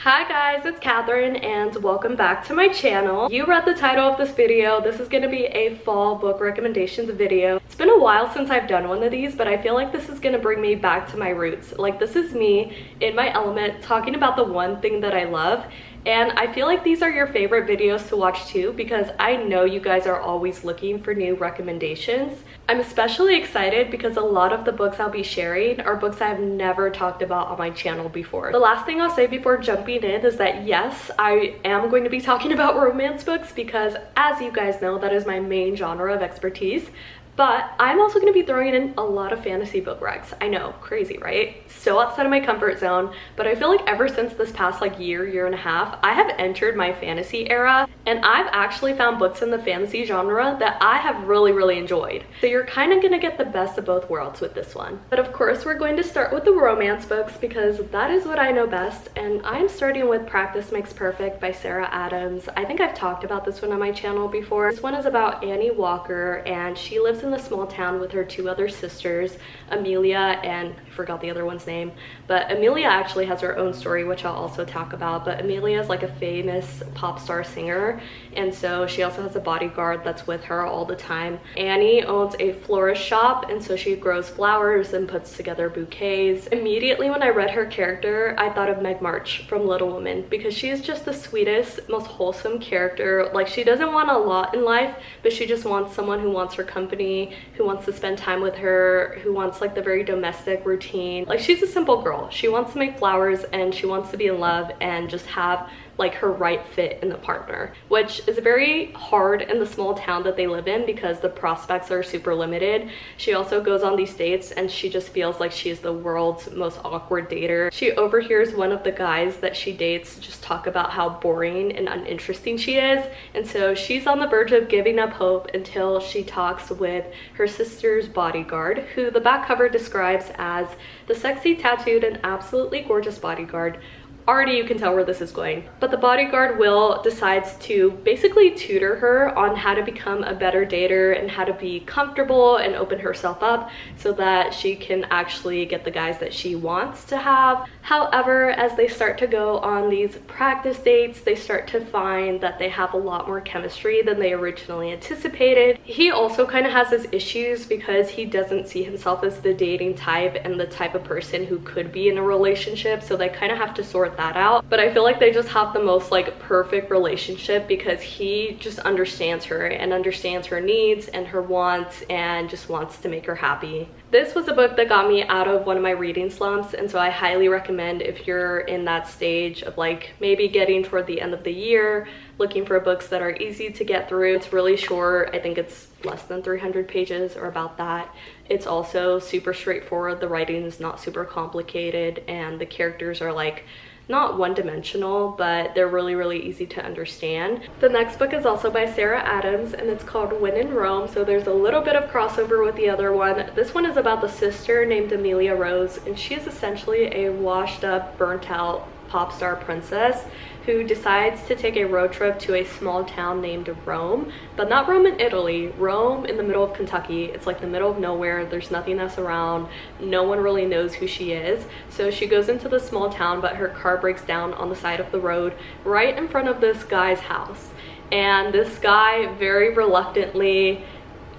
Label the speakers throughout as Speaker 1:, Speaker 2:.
Speaker 1: Hi guys, it's Catherine and welcome back to my channel. You read the title of this video. This is going to be a fall book recommendations video. It's been a while since I've done one of these, but I feel like this is going to bring me back to my roots. Like, this is me in my element talking about the one thing that I love. And I feel like these are your favorite videos to watch too, because I know you guys are always looking for new recommendations. I'm especially excited because a lot of the books I'll be sharing are books I've never talked about on my channel before. The last thing I'll say before jumping in is that yes, I am going to be talking about romance books because, as you guys know, that is my main genre of expertise. But I'm also going to be throwing in a lot of fantasy book recs. I know, crazy, right? So outside of my comfort zone, but I feel like ever since this past year and a half, I have entered my fantasy era, and I've actually found books in the fantasy genre that I have really enjoyed. So you're kind of going to get the best of both worlds with this one. But of course, we're going to start with the romance books because that is what I know best, and I'm starting with Practice Makes Perfect by Sarah Adams. I think I've talked about this one on my channel before. This one is about Annie Walker, and she lives in the small town with her two other sisters, Amelia and I forgot the other one's name, but Amelia actually has her own story, which I'll also talk about. But Amelia is like a famous pop star singer, and so she also has a bodyguard that's with her all the time. Annie owns a florist shop, and so she grows flowers and puts together bouquets. Immediately when I read her character, I thought of Meg March from Little Women, because she is just the sweetest, most wholesome character. Like, she doesn't want a lot in life, but she just wants someone who wants her company, who wants to spend time with her, who wants like the very domestic routine. Like, she's a simple girl. She wants to make flowers and she wants to be in love and just have like her right fit in the partner, which is very hard in the small town that they live in because the prospects are super limited. She also goes on these dates and she just feels like she's the world's most awkward dater. She overhears one of the guys that she dates just talk about how boring and uninteresting she is, and so she's on the verge of giving up hope until she talks with her sister's bodyguard, who the back cover describes as the sexy, tattooed, and absolutely gorgeous bodyguard. Already you can tell where this is going. But the bodyguard, Will, decides to basically tutor her on how to become a better dater and how to be comfortable and open herself up so that she can actually get the guys that she wants to have. However, as they start to go on these practice dates, they start to find that they have a lot more chemistry than they originally anticipated. He also kind of has his issues because he doesn't see himself as the dating type and the type of person who could be in a relationship, so they kind of have to sort that out. But I feel like they just have the most like perfect relationship because he just understands her and understands her needs and her wants and just wants to make her happy. This was a book that got me out of one of my reading slumps, and so I highly recommend if you're in that stage of like maybe getting toward the end of the year, looking for books that are easy to get through. It's really short. I think it's less than 300 pages or about that. It's also super straightforward. The writing is not super complicated, and the characters are like not one-dimensional, but they're really easy to understand. The next book is also by Sarah Adams, and it's called When in Rome, so there's a little bit of crossover with the other one. This one is about the sister named Amelia Rose, and she is essentially a washed up, burnt out pop star princess who decides to take a road trip to a small town named Rome, but not Rome in Italy, Rome in the middle of Kentucky. It's like the middle of nowhere. There's nothing else around. No one really knows who she is. So she goes into the small town, but her car breaks down on the side of the road right in front of this guy's house. And this guy very reluctantly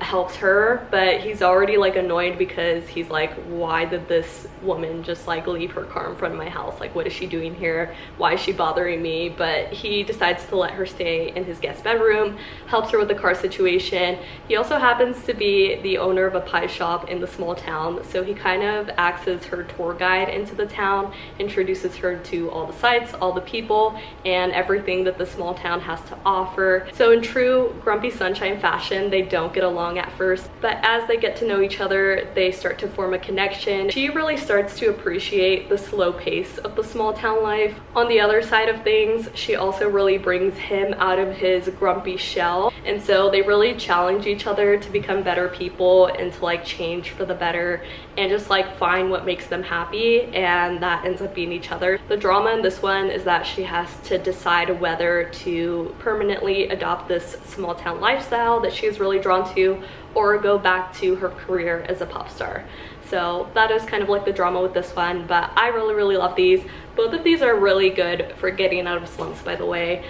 Speaker 1: helps her, but he's already like annoyed because he's like, why did this woman just like leave her car in front of my house? Like, what is she doing here? Why is she bothering me? But he decides to let her stay in his guest bedroom, helps her with the car situation. He also happens to be the owner of a pie shop in the small town, so he kind of acts as her tour guide into the town, introduces her to all the sights, all the people, and everything that the small town has to offer. So in true Grumpy Sunshine fashion, they don't get along at first, but as they get to know each other, they start to form a connection. She really starts to appreciate the slow pace of the small town life. On the other side of things, she also really brings him out of his grumpy shell, and so they really challenge each other to become better people and to like change for the better and just like find what makes them happy, and that ends up being each other. The drama in this one is that she has to decide whether to permanently adopt this small town lifestyle that she is really drawn to or go back to her career as a pop star. So that is kind of like the drama with this one, but I really love these. Both of these are really good for getting out of slumps, by the way.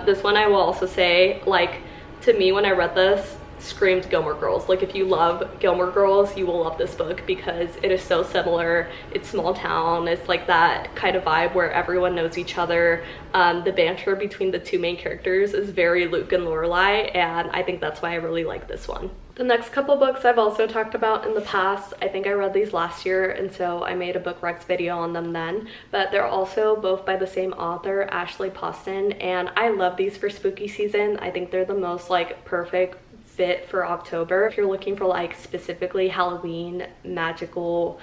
Speaker 1: This one I will also say, like, to me when I read this, screamed Gilmore Girls. Like, if you love Gilmore Girls, you will love this book because it is so similar. It's small town, it's like that kind of vibe where everyone knows each other. The banter between the two main characters is very Luke and Lorelai, and I think that's why I really like this one. The next couple books I've also talked about in the past. I think I read these last year, and so I made a book recs video on them then, but they're also both by the same author, Ashley Poston, and I love these for spooky season. I think they're the most like perfect fit for October. If you're looking for like specifically Halloween, magical,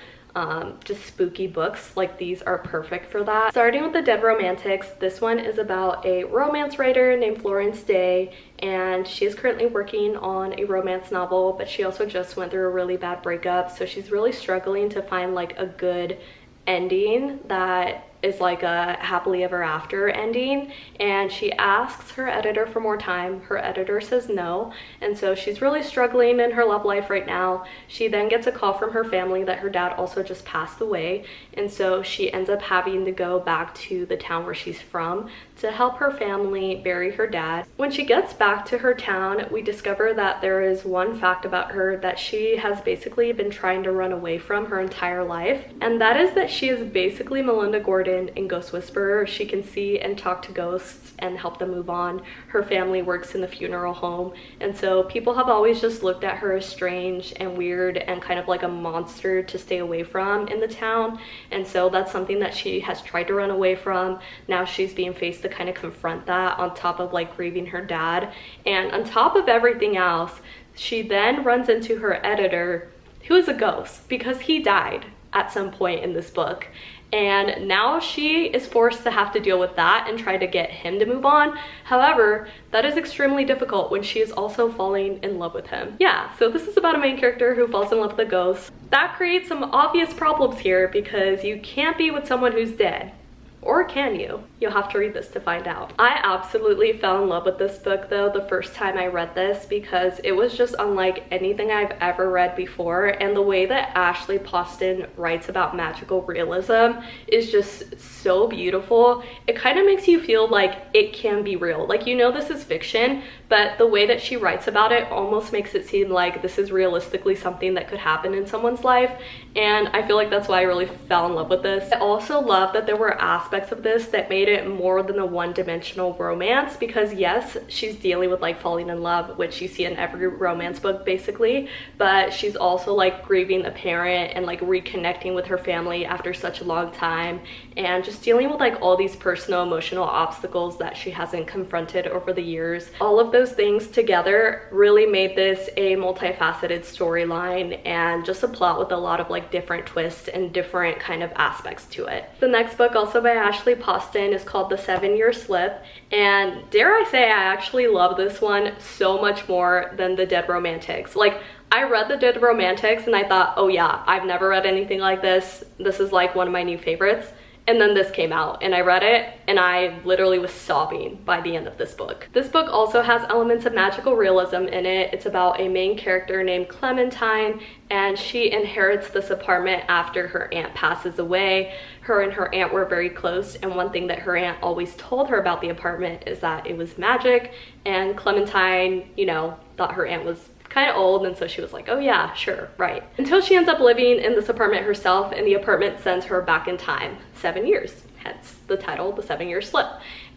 Speaker 1: just spooky books, like these are perfect for that. Starting with the Dead Romantics, this one is about a romance writer named Florence Day, and she is currently working on a romance novel, but she also just went through a really bad breakup, so she's really struggling to find like a good ending that is like a happily ever after ending, and she asks her editor for more time. Her editor says no, and so she's really struggling in her love life right now. She then gets a call from her family that her dad also just passed away, and so she ends up having to go back to the town where she's from to help her family bury her dad. When she gets back to her town, we discover that there is one fact about her that she has basically been trying to run away from her entire life, and that is that she is basically Melinda Gordon in Ghost Whisperer. She can see and talk to ghosts and help them move on. Her family works in the funeral home, and so people have always just looked at her as strange and weird and kind of like a monster to stay away from in the town, and so that's something that she has tried to run away from. Now she's being faced to kind of confront that, on top of like grieving her dad, and on top of everything else, she then runs into her editor, who is a ghost because he died at some point in this book. And now she is forced to have to deal with that and try to get him to move on. However, that is extremely difficult when she is also falling in love with him. Yeah, so this is about a main character who falls in love with a ghost. That creates some obvious problems here because you can't be with someone who's dead. Or can you? You'll have to read this to find out. I absolutely fell in love with this book though the first time I read this because it was just unlike anything I've ever read before, and the way that Ashley Poston writes about magical realism is just so beautiful. It kind of makes you feel like it can be real. Like, you know, this is fiction, but the way that she writes about it almost makes it seem like this is realistically something that could happen in someone's life, and I feel like that's why I really fell in love with this. I also love that there were aspects of this that made it more than a one-dimensional romance, because yes, she's dealing with like falling in love, which you see in every romance book basically, but she's also like grieving a parent and like reconnecting with her family after such a long time, and just dealing with like all these personal emotional obstacles that she hasn't confronted over the years. All of those things together really made this a multifaceted storyline and just a plot with a lot of like different twists and different kind of aspects to it. The next book, also by Ashley Poston, is called The 7-Year Slip, and dare I say I actually love this one so much more than The Dead Romantics. Like, I read The Dead Romantics and I thought, oh yeah, I've never read anything like this. This is like one of my new favorites. And then this came out and I read it and I literally was sobbing by the end of this book. This book also has elements of magical realism in it. It's about a main character named Clementine, and she inherits this apartment after her aunt passes away. Her and her aunt were very close, and one thing that her aunt always told her about the apartment is that it was magic, and Clementine, you know, thought her aunt was kind of old, and so she was like, oh yeah, sure, right. Until she ends up living in this apartment herself, and the apartment sends her back in time 7 years, hence the title, The 7-Year Slip.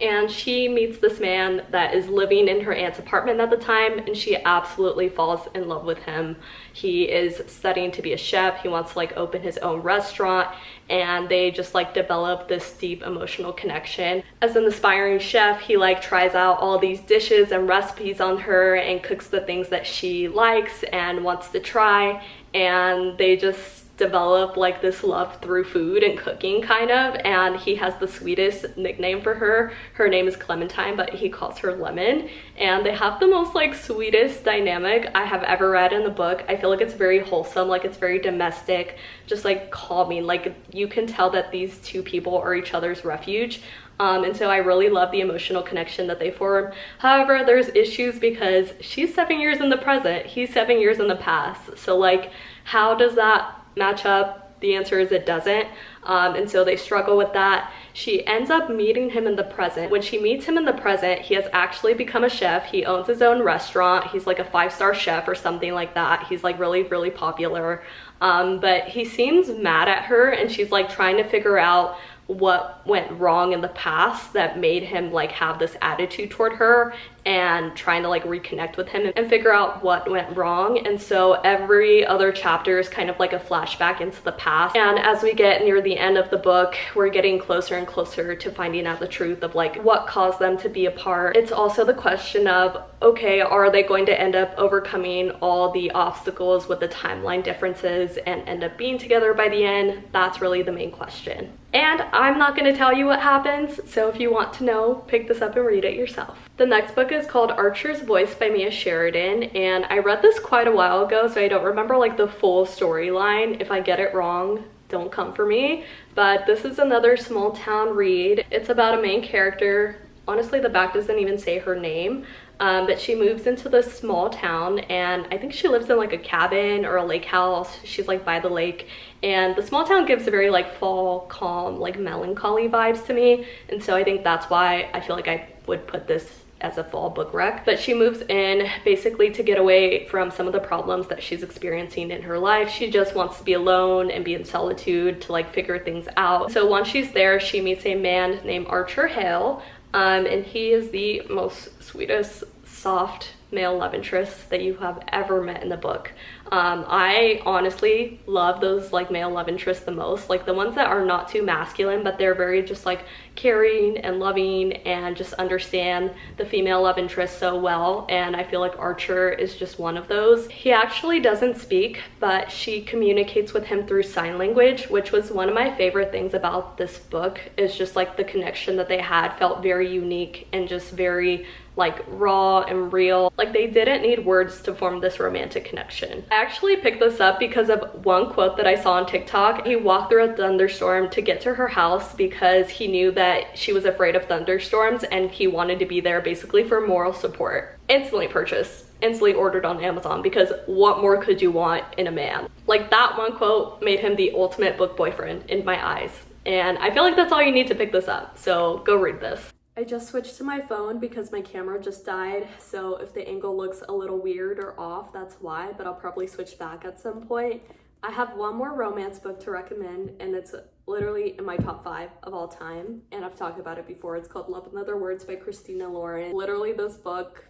Speaker 1: And she meets this man that is living in her aunt's apartment at the time, and she absolutely falls in love with him. He is studying to be a chef. He wants to like open his own restaurant, and they just like develop this deep emotional connection. As an aspiring chef, he like tries out all these dishes and recipes on her and cooks the things that she likes and wants to try, and they just develop like this love through food and cooking kind of. And he has the sweetest nickname for her. Her name is Clementine, but he calls her Lemon, and they have the most like sweetest dynamic I have ever read in the book. I feel like it's very wholesome, like it's very domestic, just like calming. Like you can tell that these two people are each other's refuge. And so I really love the emotional connection that they form. However, there's issues because she's 7 years in the present, he's 7 years in the past. So like, how does that match up? The answer is it doesn't. and so they struggle with that. She ends up meeting him in the present. When she meets him in the present, he has actually become a chef. He owns his own restaurant. He's like a 5-star chef or something like that. He's like really, really popular. But he seems mad at her, and she's like trying to figure out what went wrong in the past that made him like have this attitude toward her, and trying to like reconnect with him and figure out what went wrong. And so every other chapter is kind of like a flashback into the past, and as we get near the end of the book, we're getting closer and closer to finding out the truth of like what caused them to be apart. It's also the question of, okay, are they going to end up overcoming all the obstacles with the timeline differences and end up being together by the end? That's really the main question. And I'm not going to tell you what happens, so if you want to know, pick this up and read it yourself. The next book is called Archer's Voice by Sheridan, and I read this quite a while ago, so I don't remember like the full storyline. If I get it wrong, don't come for me. But this is another small town read. It's about a main character. Honestly, the back doesn't even say her name. But she moves into this small town, and I think she lives in like a cabin or a lake house. She's like by the lake, and the small town gives a very like fall, calm, like melancholy vibes to me. And so I think that's why I feel like I would put this as a fall book rec. But she moves in basically to get away from some of the problems that she's experiencing in her life. She just wants to be alone and be in solitude to like figure things out. So once she's there, she meets a man named Archer Hale. And he is the most sweetest, soft male love interest that you have ever met in the book. I honestly love those like male love interests the most, like the ones that are not too masculine, but they're very just like caring and loving and just understand the female love interest so well. And I feel like Archer is just one of those. He actually doesn't speak, but she communicates with him through sign language, which was one of my favorite things about this book. Is just like the connection that they had felt very unique and just very like raw and real. Like they didn't need words to form this romantic connection. I actually picked this up because of one quote that I saw on TikTok. He walked through a thunderstorm to get to her house because he knew that she was afraid of thunderstorms, and he wanted to be there basically for moral support. Instantly purchased, instantly ordered on Amazon, because what more could you want in a man? Like that one quote made him the ultimate book boyfriend in my eyes. And I feel like that's all you need to pick this up. So go read this. I just switched to my phone because my camera just died, so if the angle looks a little weird or off, that's why, but I'll probably switch back at some point. I have one more romance book to recommend, and it's literally in my top 5 of all time, and I've talked about it before. It's called Love in Other Words by Christina Lauren. Literally this book,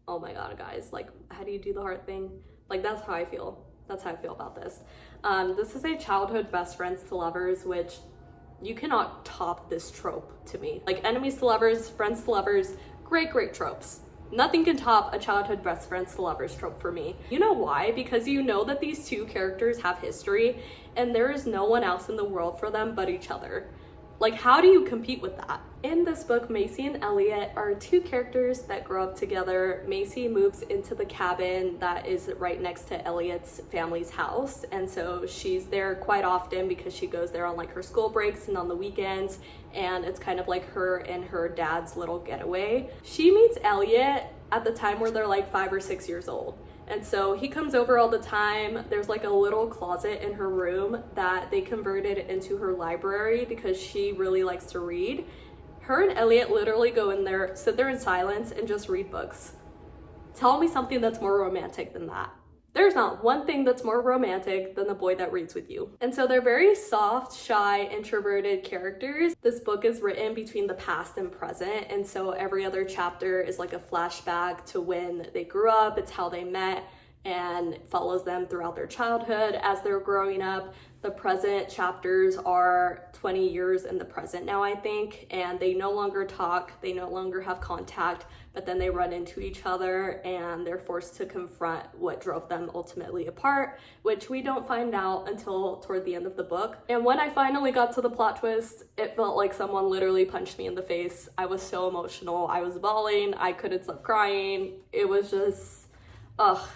Speaker 1: oh my god guys, like how do you do the hard thing? Like that's how I feel. That's how I feel about this. This is a childhood best friends to lovers, which you cannot top this trope to me. Like enemies to lovers, friends to lovers, great tropes. Nothing can top a childhood best friends to lovers trope for me. You know why? Because you know that these two characters have history and there is no one else in the world for them but each other. Like how do you compete with that? In this book, Macy and Elliot are two characters that grow up together. Macy moves into the cabin that is right next to Elliot's family's house, and so she's there quite often because she goes there on like her school breaks and on the weekends, and it's kind of like her and her dad's little getaway. She meets Elliot at the time where they're like 5 or 6 years old. And so he comes over all the time. There's like a little closet in her room that they converted into her library because she really likes to read. Her and Elliot literally go in there, sit there in silence, and just read books. Tell me something that's more romantic than that. There's not one thing that's more romantic than the boy that reads with you. And so they're very soft, shy, introverted characters. This book is written between the past and present, and so every other chapter is like a flashback to when they grew up. It's how they met, and follows them throughout their childhood as they're growing up. The present chapters are 20 years in the present now, I think, and they no longer talk, they no longer have contact, but then they run into each other and they're forced to confront what drove them ultimately apart, which we don't find out until toward the end of the book. And when I finally got to the plot twist, it felt like someone literally punched me in the face. I was so emotional. I was bawling. I couldn't stop crying. It was just,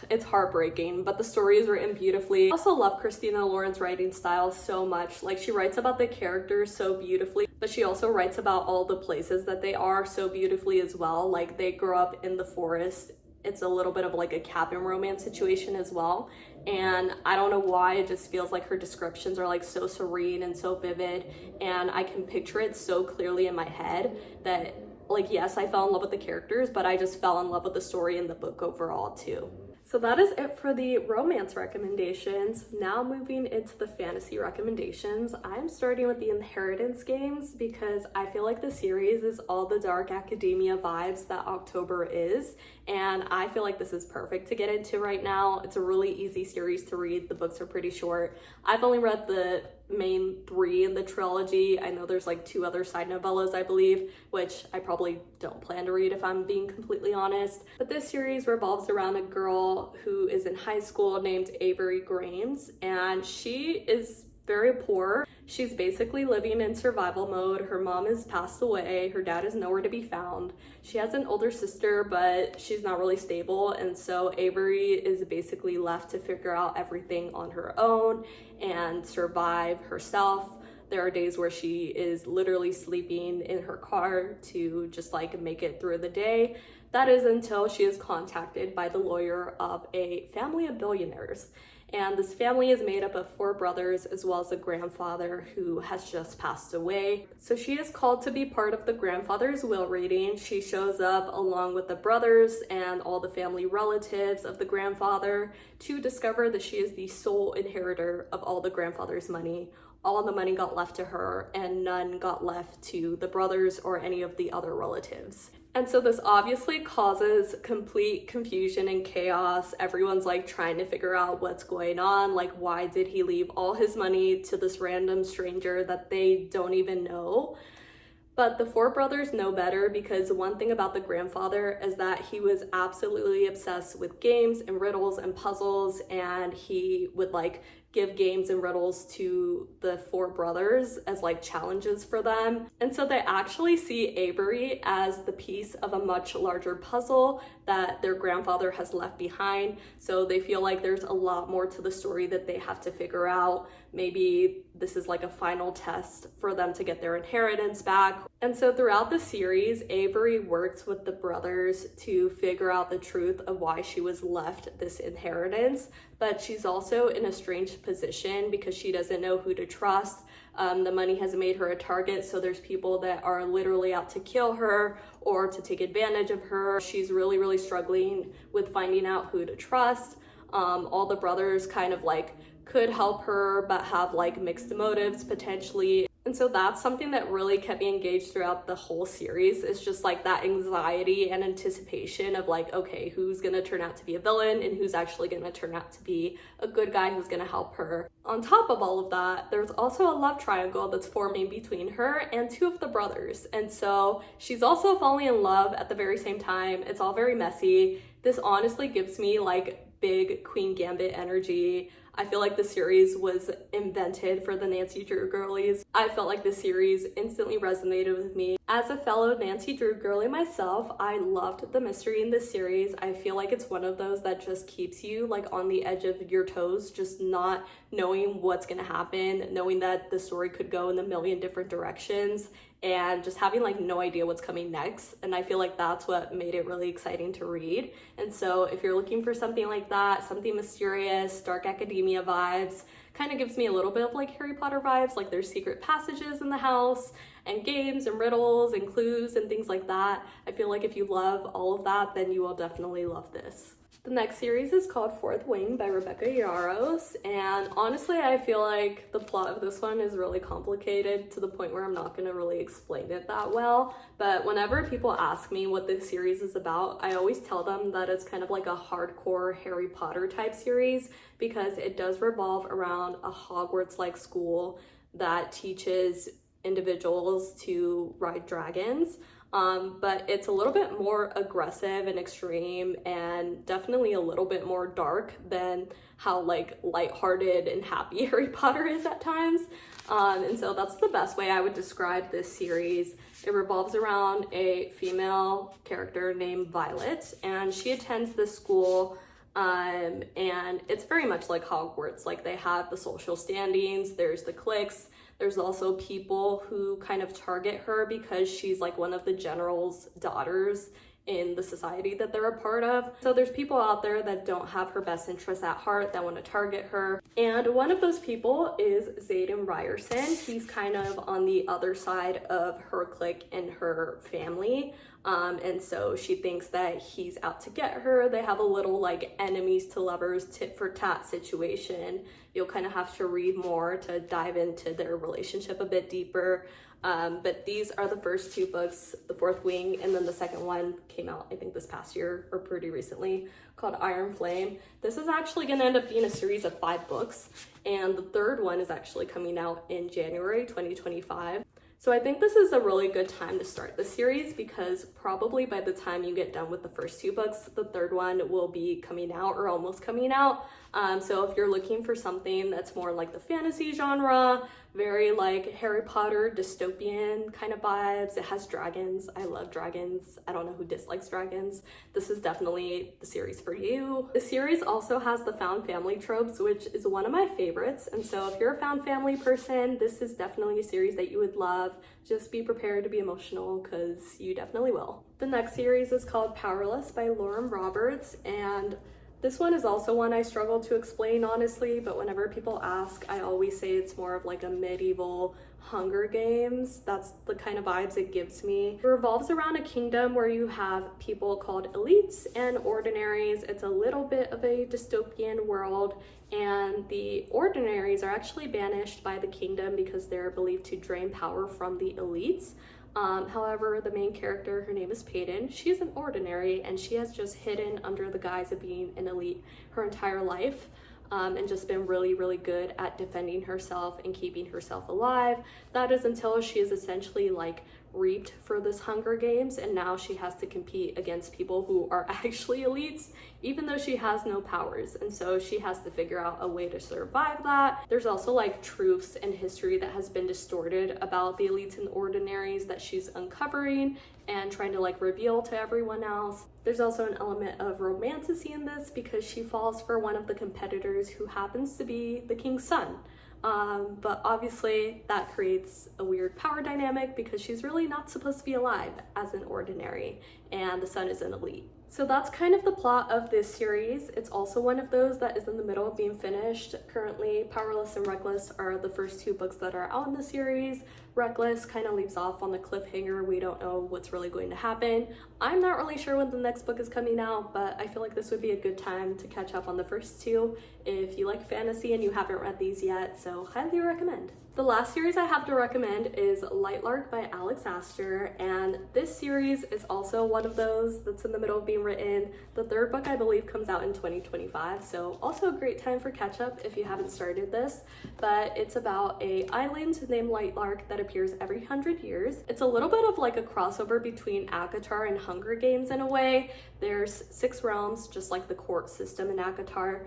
Speaker 1: it's heartbreaking, but the story is written beautifully. I also love Christina Lauren's writing style so much. Like, she writes about the characters so beautifully, but she also writes about all the places that they are so beautifully as well. Like, they grow up in the forest. It's a little bit of like a cabin romance situation as well. and I don't know why, it just feels like her descriptions are like so serene and so vivid, and I can picture it so clearly in my head that, like, yes, I fell in love with the characters, but I just fell in love with the story and the book overall too. So that is it for the romance recommendations. Now moving into the fantasy recommendations, I'm starting with the Inheritance games because I feel like the series is all the dark academia vibes that October is, and I feel like this is perfect to get into right now. It's a really easy series to read. The books are pretty short. I've only read the main 3 in the trilogy. I know there's like 2 other side novellas, I believe, which I probably don't plan to read if I'm being completely honest. But this series revolves around a girl who is in high school named Avery Grimes, and she is very poor. She's basically living in survival mode. Her mom has passed away. Her dad is nowhere to be found. She has an older sister, but she's not really stable. And so Avery is basically left to figure out everything on her own and survive herself. There are days where she is literally sleeping in her car to just like make it through the day. That is until she is contacted by the lawyer of a family of billionaires. And this family is made up of 4 brothers as well as a grandfather who has just passed away. So she is called to be part of the grandfather's will reading. She shows up along with the brothers and all the family relatives of the grandfather to discover that she is the sole inheritor of all the grandfather's money. All the money got left to her and none got left to the brothers or any of the other relatives. And so this obviously causes complete confusion and chaos. Everyone's like trying to figure out what's going on. Like, why did he leave all his money to this random stranger that they don't even know? But the 4 brothers know better, because one thing about the grandfather is that he was absolutely obsessed with games and riddles and puzzles, and he would like give games and riddles to the 4 brothers as like challenges for them. And so they actually see Avery as the piece of a much larger puzzle that their grandfather has left behind. So they feel like there's a lot more to the story that they have to figure out. Maybe this is like a final test for them to get their inheritance back. And so throughout the series, Avery works with the brothers to figure out the truth of why she was left this inheritance. But she's also in a strange position because she doesn't know who to trust. The money has made her a target, so there's people that are literally out to kill her or to take advantage of her. She's really, really struggling with finding out who to trust. All the brothers kind of like could help her, but have like mixed motives potentially. And so that's something that really kept me engaged throughout the whole series. It's just like that anxiety and anticipation of like, okay, who's gonna turn out to be a villain and who's actually gonna turn out to be a good guy who's gonna help her. On top of all of that, there's also a love triangle that's forming between her and 2 of the brothers. And so she's also falling in love at the very same time. It's all very messy. This honestly gives me like big Queen Gambit energy. I feel like the series was invented for the Nancy Drew girlies. I felt like the series instantly resonated with me. As a fellow Nancy Drew girly myself, I loved the mystery in this series. I feel like it's one of those that just keeps you like on the edge of your toes, just not knowing what's gonna happen, knowing that the story could go in a million different directions, and just having like no idea what's coming next. And I feel like that's what made it really exciting to read. And so if you're looking for something like that, something mysterious, dark academia vibes, kind of gives me a little bit of like Harry Potter vibes, like there's secret passages in the house and games and riddles and clues and things like that. I feel like if you love all of that, then you will definitely love this. The next series is called Fourth Wing by Rebecca Yarros, and honestly I feel like the plot of this one is really complicated to the point where I'm not going to really explain it that well, but whenever people ask me what this series is about, I always tell them that it's kind of like a hardcore Harry Potter type series, because it does revolve around a Hogwarts-like school that teaches individuals to ride dragons. But it's a little bit more aggressive and extreme, and definitely a little bit more dark than how like lighthearted and happy Harry Potter is at times. And so that's the best way I would describe this series. It revolves around a female character named Violet, and she attends this school, and it's very much like Hogwarts. Like they have the social standings, there's the cliques. There's also people who kind of target her because she's like one of the general's daughters in the society that they're a part of. So there's people out there that don't have her best interests at heart, that want to target her. And one of those people is Xaden Ryerson. He's kind of on the other side of her clique and her family. And so she thinks that he's out to get her. They have a little like enemies to lovers, tit for tat situation. You'll kind of have to read more to dive into their relationship a bit deeper. But these are the first two books, The Fourth Wing, and then the second one came out, I think this past year or pretty recently, called Iron Flame. This is actually going to end up being a series of 5 books, and the third one is actually coming out in January 2025. So I think this is a really good time to start the series because probably by the time you get done with the first 2 books, the third one will be coming out or almost coming out. So if you're looking for something that's more like the fantasy genre, very like Harry Potter dystopian kind of vibes, it has dragons. I love dragons. I don't know who dislikes dragons. This is definitely the series for you. The series also has the found family tropes, which is one of my favorites. And so if you're a found family person, this is definitely a series that you would love. Just be prepared to be emotional because you definitely will. The next series is called Powerless by Lauren Roberts, and this one is also one I struggle to explain honestly, but whenever people ask, I always say it's more of like a medieval Hunger Games. That's the kind of vibes it gives me. It revolves around a kingdom where you have people called elites and ordinaries. It's a little bit of a dystopian world, and the ordinaries are actually banished by the kingdom because they're believed to drain power from the elites. However, the main character, her name is Peyton, she's an ordinary and she has just hidden under the guise of being an elite her entire life, and just been really, really good at defending herself and keeping herself alive. That is until she is essentially like reaped for this Hunger Games, and now she has to compete against people who are actually elites, even though she has no powers. And so she has to figure out a way to survive that. There's also like truths and history that has been distorted about the elites and ordinaries that she's uncovering and trying to like reveal to everyone else. There's also an element of romantasy in this because she falls for one of the competitors who happens to be the king's son. But obviously that creates a weird power dynamic because she's really not supposed to be alive as an ordinary and the son is an elite. So that's kind of the plot of this series. It's also one of those that is in the middle of being finished. Currently, Powerless and Reckless are the first 2 books that are out in the series. Reckless kind of leaves off on the cliffhanger. We don't know what's really going to happen. I'm not really sure when the next book is coming out, but I feel like this would be a good time to catch up on the first 2 if you like fantasy and you haven't read these yet, so highly recommend. The last series I have to recommend is Lightlark by Aster, and this series is also one of those that's in the middle of being written. The third book I believe comes out in 2025, so also a great time for catch up if you haven't started this. But it's about a island named Lightlark that appears every 100 years. It's a little bit of like a crossover between ACOTAR and Hunger Games in a way. There's 6 realms, just like the court system in ACOTAR.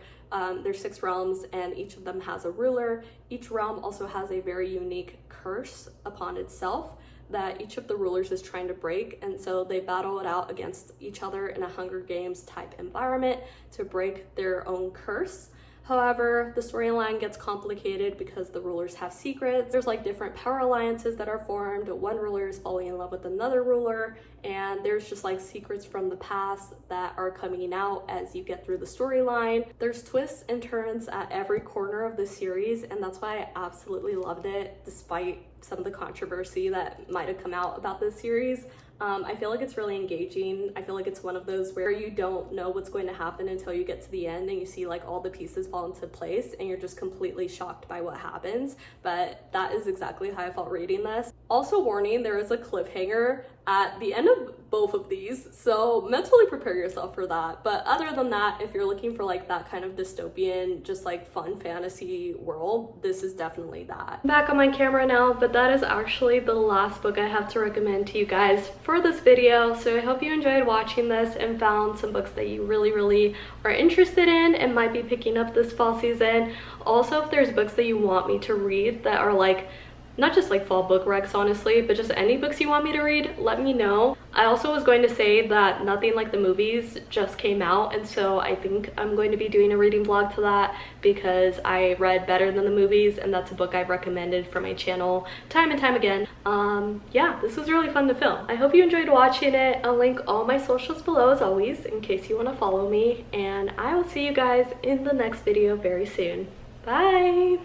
Speaker 1: There's 6 realms and each of them has a ruler. Each realm also has a very unique curse upon itself that each of the rulers is trying to break, and so they battle it out against each other in a Hunger Games type environment to break their own curse. However, the storyline gets complicated because the rulers have secrets. There's like different power alliances that are formed. One ruler is falling in love with another ruler, and there's just like secrets from the past that are coming out as you get through the storyline. There's twists and turns at every corner of the series, and that's why I absolutely loved it despite some of the controversy that might have come out about this series. I feel like it's really engaging. I feel like it's one of those where you don't know what's going to happen until you get to the end and you see like all the pieces fall into place and you're just completely shocked by what happens. But that is exactly how I felt reading this. Also warning, there is a cliffhanger at the end of both of these, so mentally prepare yourself for that. But other than that, if you're looking for like that kind of dystopian, just like fun fantasy world, this is definitely that. I'm back on my camera now, but that is actually the last book I have to recommend to you guys for this video. So I hope you enjoyed watching this and found some books that you really are interested in and might be picking up this fall season. Also, if there's books that you want me to read that are like not just like fall book recs honestly, but just any books you want me to read, let me know. I also was going to say that Nothing Like the Movies just came out, and so I think I'm going to be doing a reading vlog to that because I read Better Than the Movies, and that's a book I've recommended for my channel time and time again. Yeah, this was really fun to film. I hope you enjoyed watching it. I'll link all my socials below as always in case you want to follow me, and I will see you guys in the next video very soon. Bye!